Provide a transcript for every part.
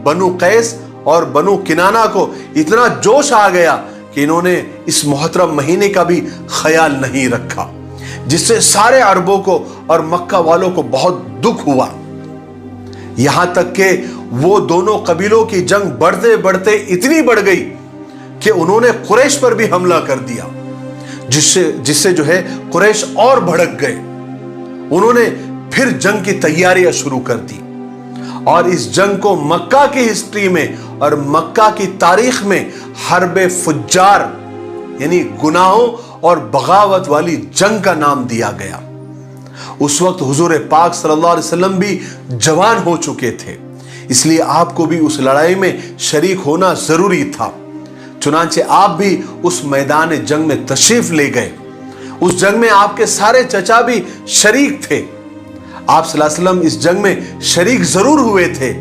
बनु कैस और बनु किनाना को इतना जोश आ गया कि इन्होंने इस मुहर्रम महीने का भी ख्याल नहीं रखा, जिससे सारे अरबों को और मक्का वालों को बहुत दुख हुआ। यहां तक कि वो दोनों कबीलों की जंग बढ़ते बढ़ते इतनी बढ़ गई कि उन्होंने कुरैश पर भी हमला कर दिया, जिससे जो है कुरैश और भड़क गए। उन्होंने फिर जंग की तैयारियां शुरू कर दी और इस जंग को मक्का की हिस्ट्री में और मक्का की तारीख में हर्बे फुज्जार यानी गुनाहों और बगावत वाली जंग का नाम दिया गया। उस वक्त हुजूर पाक सल्लल्लाहु अलैहि वसल्लम भी जवान हो चुके थे, इसलिए आपको भी उस लड़ाई में शरीक होना जरूरी था। चुनांचे आप भी उस मैदान जंग में तशरीफ ले गए। उस जंग में आपके सारे चचा भी शरीक थे। आप सल्लल्लाहु अलैहि वसल्लम इस जंग में शरीक जरूर हुए थे,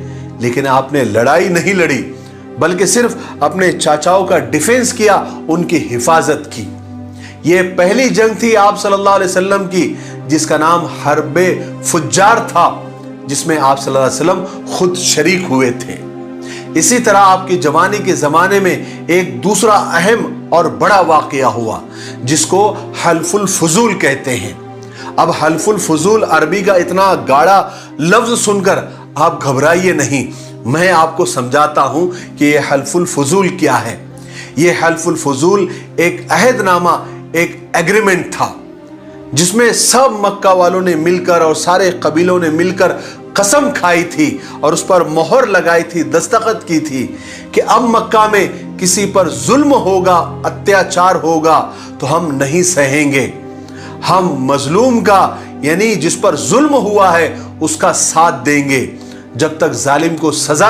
लेकिन आपने लड़ाई नहीं लड़ी, बल्कि सिर्फ अपने चाचाओं का डिफेंस किया, उनकी हिफाजत की। यह पहली जंग थी आप सल्लल्लाहु अलैहि वसल्लम की जिसका नाम हर्बे फुज्जार था, जिसमें आप सल्लल्लाहु अलैहि वसल्लम खुद शरीक हुए थे। इसी तरह आपकी जवानी के जमाने में एक दूसरा अहम और बड़ा वाकया हुआ, जिसको हल्फुल फुजूल कहते हैं। अब हल्फुल फुजूल अरबी का इतना गाढ़ा लफ्ज सुनकर आप घबराइए नहीं, मैं आपको समझाता हूं कि यह हल्फुल फुजूल क्या है। यह हल्फुल फुजूल एक अहदनामा, एक एग्रीमेंट था, जिसमें सब मक्का वालों ने मिलकर और सारे कबीलों ने मिलकर कसम खाई थी और उस पर मोहर लगाई थी, दस्तखत की थी कि अब मक्का में किसी पर जुल्म होगा, अत्याचार होगा तो हम नहीं सहेंगे। हम मजलूम का यानी जिस पर जुल्म हुआ है उसका साथ देंगे, जब तक जालिम को सजा